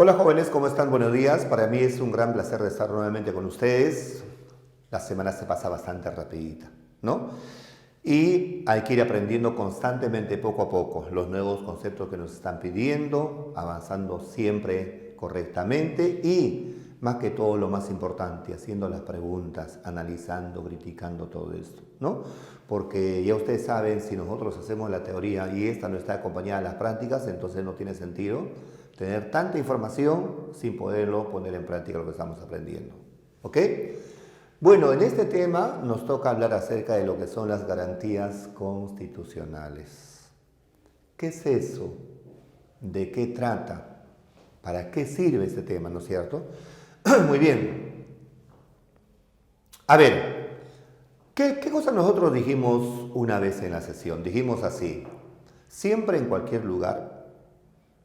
Hola jóvenes, ¿cómo están? Buenos días. Para mí es un gran placer de estar nuevamente con ustedes. La semana se pasa bastante rapidita, ¿no? Y hay que ir aprendiendo constantemente, poco a poco, los nuevos conceptos que nos están pidiendo, avanzando siempre correctamente y, más que todo, lo más importante, haciendo las preguntas, analizando, criticando todo esto, ¿no? Porque ya ustedes saben, si nosotros hacemos la teoría y esta no está acompañada de las prácticas, entonces no tiene sentido tener tanta información sin poderlo poner en práctica lo que estamos aprendiendo. ¿Ok? Bueno, en este tema nos toca hablar acerca de lo que son las garantías constitucionales. ¿Qué es eso? ¿De qué trata? ¿Para qué sirve este tema, no es cierto? Muy bien. A ver, ¿qué cosa nosotros dijimos una vez en la sesión? Dijimos así: siempre en cualquier lugar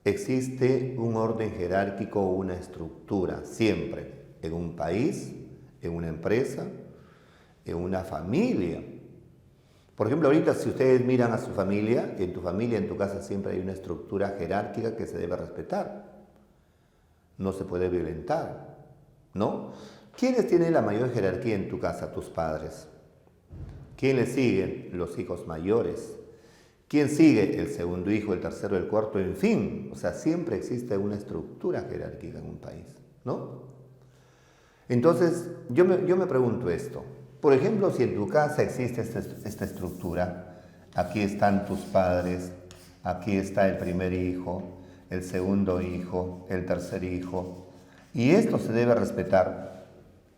existe un orden jerárquico o una estructura, siempre, en un país, en una empresa, en una familia. Por ejemplo, ahorita si ustedes miran a su familia, en tu familia, en tu casa, siempre hay una estructura jerárquica que se debe respetar. No se puede violentar, ¿no? ¿Quiénes tienen la mayor jerarquía en tu casa? Tus padres. ¿Quién le siguen? Los hijos mayores. ¿Quién sigue? El segundo hijo, el tercero, el cuarto, en fin. O sea, siempre existe una estructura jerárquica en un país, ¿no? Entonces, yo me pregunto esto. Por ejemplo, si en tu casa existe esta estructura, aquí están tus padres, aquí está el primer hijo, el segundo hijo, el tercer hijo, y esto se debe respetar,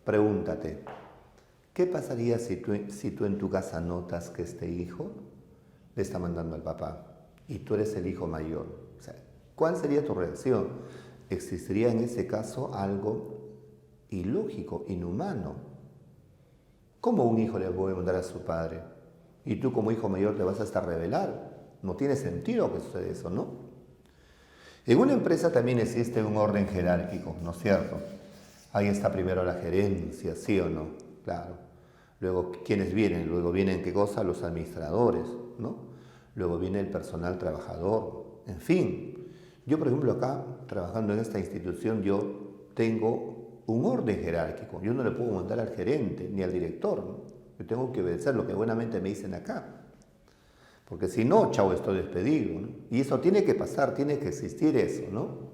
pregúntate, ¿qué pasaría si tú en tu casa notas que este hijo le está mandando al papá y tú eres el hijo mayor? O sea, ¿cuál sería tu reacción? ¿Existiría en ese caso algo ilógico, inhumano? ¿Cómo un hijo le puede mandar a su padre? Y tú como hijo mayor te vas hasta a rebelar. No tiene sentido que suceda eso, ¿no? En una empresa también existe un orden jerárquico, ¿no es cierto? Ahí está primero la gerencia, ¿sí o no? Claro. Luego, ¿quiénes vienen? Luego vienen, ¿qué cosa? Los administradores, ¿no? Luego viene el personal trabajador. En fin, yo por ejemplo acá, trabajando en esta institución, yo tengo un orden jerárquico. Yo no le puedo mandar al gerente ni al director, ¿no? Yo tengo que obedecer lo que buenamente me dicen acá. Porque si no, chao, estoy despedido, ¿no? Y eso tiene que pasar, tiene que existir eso, ¿no?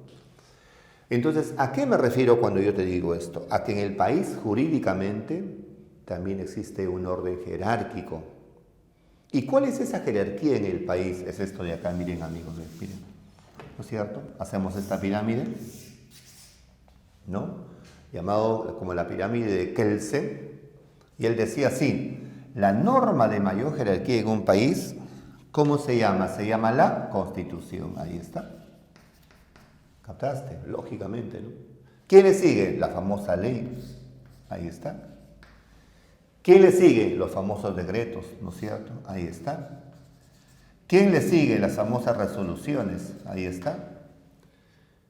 Entonces, ¿a qué me refiero cuando yo te digo esto? A que en el país jurídicamente también existe un orden jerárquico. ¿Y cuál es esa jerarquía en el país? Es esto de acá, miren amigos, miren. ¿No es cierto? Hacemos esta pirámide, ¿no? Llamado como la pirámide de Kelsen, y él decía así: la norma de mayor jerarquía en un país, ¿cómo se llama? Se llama la Constitución. Ahí está. ¿Captaste? Lógicamente, ¿no? ¿Quién le sigue? La famosa ley. Ahí está. ¿Quién le sigue? Los famosos decretos, ¿no es cierto? Ahí está. ¿Quién le sigue? Las famosas resoluciones. Ahí está.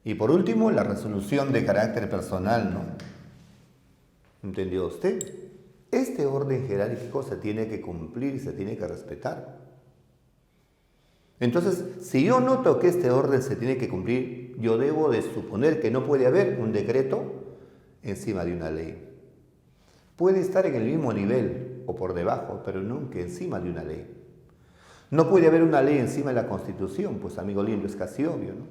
Y por último, la resolución de carácter personal, ¿no? ¿Entendió usted? Este orden jerárquico se tiene que cumplir y se tiene que respetar. Entonces, si yo noto que este orden se tiene que cumplir, yo debo de suponer que no puede haber un decreto encima de una ley. Puede estar en el mismo nivel o por debajo, pero nunca encima de una ley. No puede haber una ley encima de la Constitución, pues amigo lindo, es casi obvio, ¿no?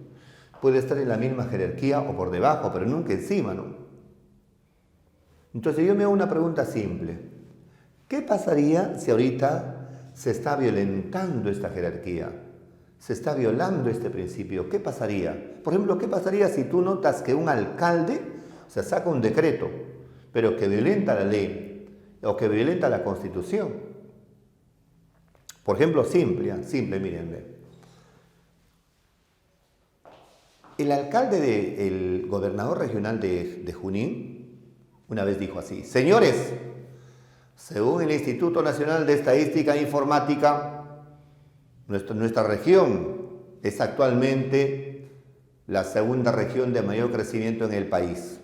Puede estar en la misma jerarquía o por debajo, pero nunca encima, ¿no? Entonces yo me hago una pregunta simple. ¿Qué pasaría si ahorita se está violentando esta jerarquía? Se está violando este principio. ¿Qué pasaría? Por ejemplo, ¿qué pasaría si tú notas que un alcalde, o sea, saca un decreto, pero que violenta la ley o que violenta la Constitución? Por ejemplo, simple, mírenme. El alcalde, el gobernador regional de Junín, una vez dijo así: señores, según el Instituto Nacional de Estadística e Informática, nuestra región es actualmente la segunda región de mayor crecimiento en el país.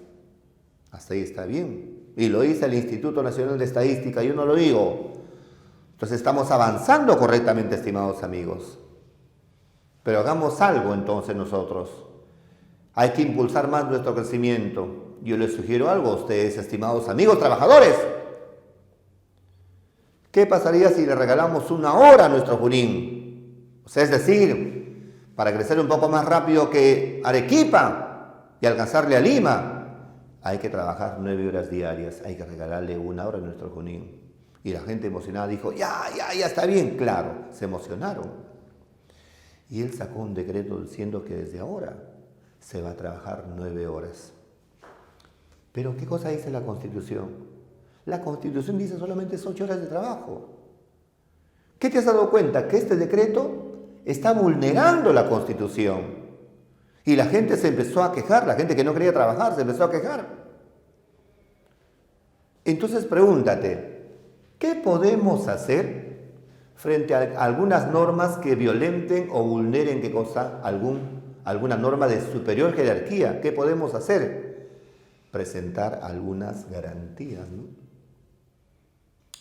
Hasta ahí está bien. Y lo dice el Instituto Nacional de Estadística, yo no lo digo. Entonces estamos avanzando correctamente, estimados amigos. Pero hagamos algo entonces nosotros. Hay que impulsar más nuestro crecimiento. Yo les sugiero algo a ustedes, estimados amigos trabajadores. ¿Qué pasaría si le regalamos 1 hora a nuestro Junín? O sea, es decir, para crecer un poco más rápido que Arequipa y alcanzarle a Lima, hay que trabajar 9 horas diarias, hay que regalarle 1 hora a nuestro Junín. Y la gente emocionada dijo, ya está bien, claro, se emocionaron. Y él sacó un decreto diciendo que desde ahora se va a trabajar 9 horas. Pero ¿qué cosa dice la Constitución? La Constitución dice solamente 8 horas de trabajo. ¿Qué te has dado cuenta? Que este decreto está vulnerando la Constitución. Y la gente se empezó a quejar, la gente que no quería trabajar se empezó a quejar. Entonces pregúntate, ¿qué podemos hacer frente a algunas normas que violenten o vulneren qué cosa? Alguna norma de superior jerarquía. ¿Qué podemos hacer? Presentar algunas garantías, ¿no?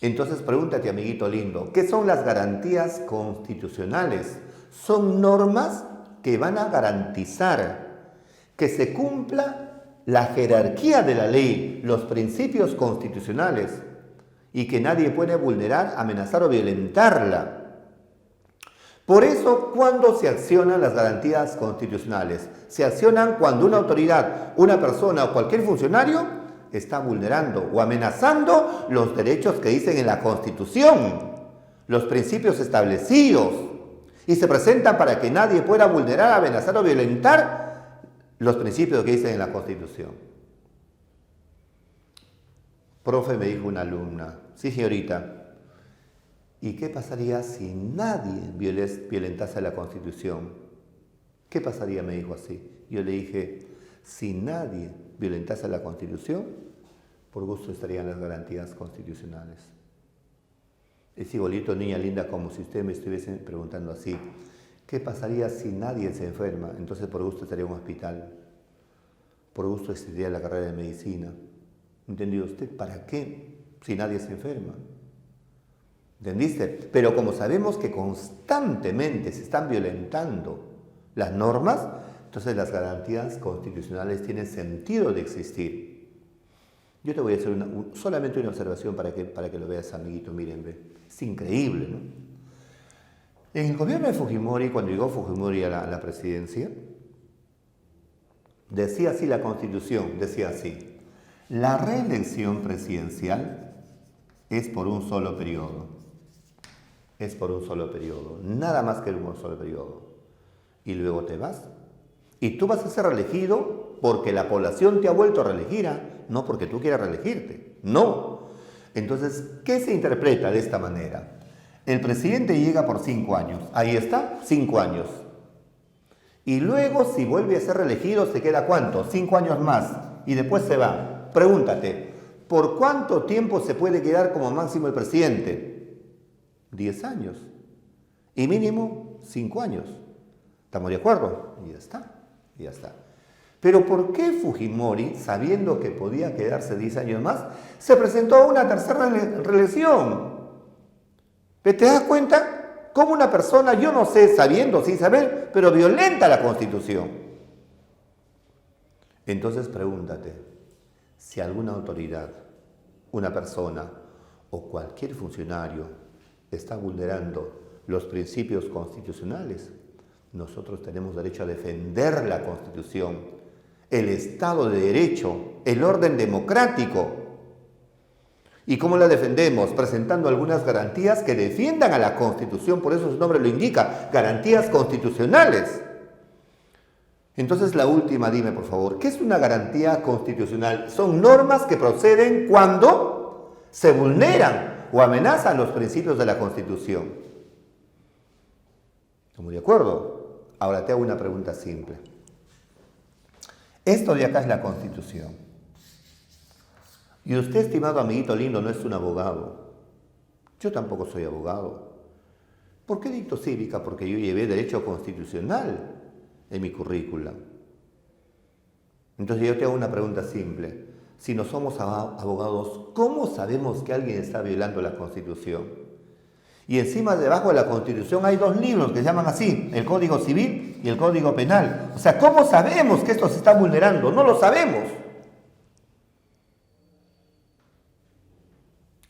Entonces pregúntate, amiguito lindo, ¿qué son las garantías constitucionales? Son normas que van a garantizar que se cumpla la jerarquía de la ley, los principios constitucionales, y que nadie puede vulnerar, amenazar o violentarla. Por eso, ¿cuándo se accionan las garantías constitucionales? Se accionan cuando una autoridad, una persona o cualquier funcionario está vulnerando o amenazando los derechos que dicen en la Constitución, los principios establecidos, y se presentan para que nadie pueda vulnerar, amenazar o violentar los principios que dicen en la Constitución. Profe, me dijo una alumna, sí señorita, ¿y qué pasaría si nadie violentase la Constitución? ¿Qué pasaría? Me dijo así. Yo le dije, si nadie violentase la Constitución, por gusto estarían las garantías constitucionales. Es igualito, niña linda, como si usted me estuviese preguntando así, ¿qué pasaría si nadie se enferma? Entonces por gusto estaría un hospital, por gusto existiría la carrera de medicina. ¿Entendió usted? ¿Para qué? Si nadie se enferma. ¿Entendiste? Pero como sabemos que constantemente se están violentando las normas, entonces las garantías constitucionales tienen sentido de existir. Yo te voy a hacer solamente una observación para que lo veas, amiguito. Miren, ve. Es increíble, ¿no? En el gobierno de Fujimori, cuando llegó Fujimori a la presidencia, decía así la Constitución, decía así: la reelección presidencial es por un solo periodo. Es por un solo periodo, nada más que un solo periodo. Y luego te vas. Y tú vas a ser reelegido porque la población te ha vuelto a reelegir, no porque tú quieras reelegirte. No. Entonces, ¿qué se interpreta de esta manera? El presidente llega por 5 años. Ahí está, 5 años. Y luego, si vuelve a ser reelegido, ¿se queda cuánto? 5 años más. Y después se va. Pregúntate, ¿por cuánto tiempo se puede quedar como máximo el presidente? 10 años. Y mínimo 5 años. ¿Estamos de acuerdo? Y ya está. Y ya está. Pero ¿por qué Fujimori, sabiendo que podía quedarse 10 años más, se presentó a una tercera reelección? ¿Te das cuenta? Cómo una persona, yo no sé, sabiendo, sin saber, pero violenta la Constitución. Entonces pregúntate, si alguna autoridad, una persona o cualquier funcionario está vulnerando los principios constitucionales, nosotros tenemos derecho a defender la Constitución, el Estado de Derecho, el orden democrático. ¿Y cómo la defendemos? Presentando algunas garantías que defiendan a la Constitución, por eso su nombre lo indica, garantías constitucionales. Entonces la última, dime por favor, ¿qué es una garantía constitucional? Son normas que proceden cuando se vulneran o amenazan los principios de la Constitución. ¿Estamos de acuerdo? Ahora te hago una pregunta simple. Esto de acá es la Constitución. Y usted, estimado amiguito lindo, no es un abogado. Yo tampoco soy abogado. ¿Por qué dicto cívica? Porque yo llevé derecho constitucional en mi currícula. Entonces yo te hago una pregunta simple. Si no somos abogados, ¿cómo sabemos que alguien está violando la Constitución? Y encima, debajo de la Constitución, hay 2 libros que se llaman así, el Código Civil y el Código Penal. O sea, ¿cómo sabemos que esto se está vulnerando? No lo sabemos.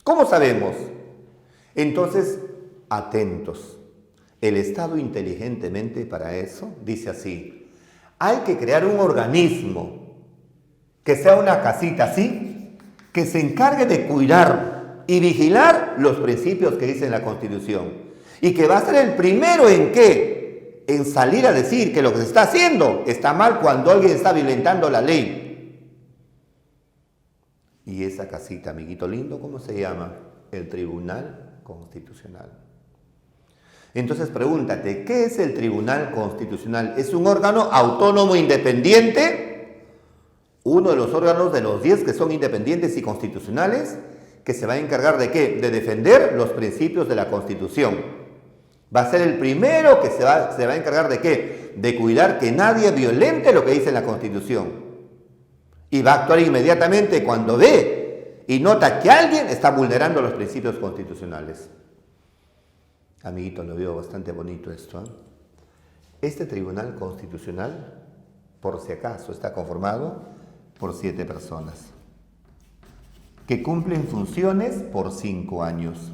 ¿Cómo sabemos? Entonces, atentos. El Estado inteligentemente para eso dice así: hay que crear un organismo que sea una casita así, que se encargue de cuidar y vigilar los principios que dice la Constitución. Y que va a ser el primero en qué, en salir a decir que lo que se está haciendo está mal cuando alguien está violentando la ley. Y esa casita, amiguito lindo, ¿cómo se llama? El Tribunal Constitucional. Entonces pregúntate, ¿qué es el Tribunal Constitucional? ¿Es un órgano autónomo independiente? Uno de los órganos de los 10 que son independientes y constitucionales, que se va a encargar ¿de qué? De defender los principios de la Constitución. Va a ser el primero que se va a encargar ¿de qué? De cuidar que nadie violente lo que dice la Constitución. Y va a actuar inmediatamente cuando ve y nota que alguien está vulnerando los principios constitucionales. Amiguito, lo veo bastante bonito esto, ¿eh? Este Tribunal Constitucional, por si acaso, está conformado por 7 personas que cumplen funciones por 5 años.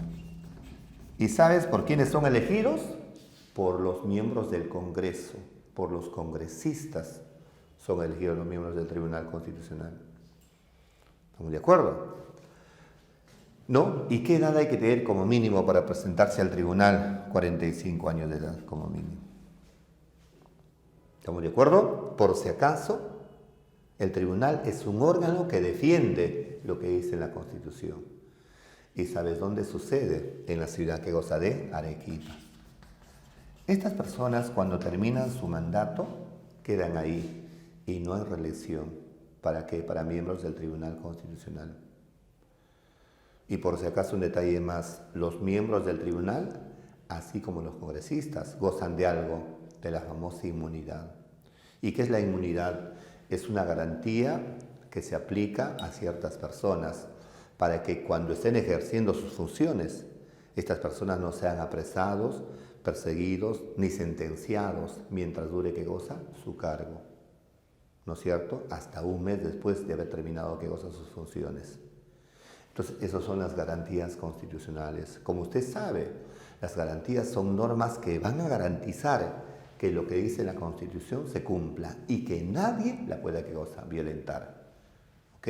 ¿Y sabes por quiénes son elegidos? Por los miembros del Congreso, por los congresistas son elegidos los miembros del Tribunal Constitucional. ¿Estamos de acuerdo? ¿No? ¿Y qué edad hay que tener como mínimo para presentarse al tribunal? 45 años de edad como mínimo. ¿Estamos de acuerdo? Por si acaso, el tribunal es un órgano que defiende lo que dice la Constitución. ¿Y sabes dónde sucede? En la ciudad que goza de Arequipa. Estas personas, cuando terminan su mandato, quedan ahí y no hay reelección. ¿Para qué? Para miembros del Tribunal Constitucional. Y por si acaso un detalle más, los miembros del tribunal, así como los congresistas, gozan de algo, de la famosa inmunidad. ¿Y qué es la inmunidad? Es una garantía que se aplica a ciertas personas para que cuando estén ejerciendo sus funciones, estas personas no sean apresados, perseguidos ni sentenciados mientras dure que goza su cargo. ¿No es cierto? Hasta un mes después de haber terminado que goza sus funciones. Entonces, esas son las garantías constitucionales. Como usted sabe, las garantías son normas que van a garantizar que lo que dice la Constitución se cumpla y que nadie la pueda que goza violentar. ¿Ok?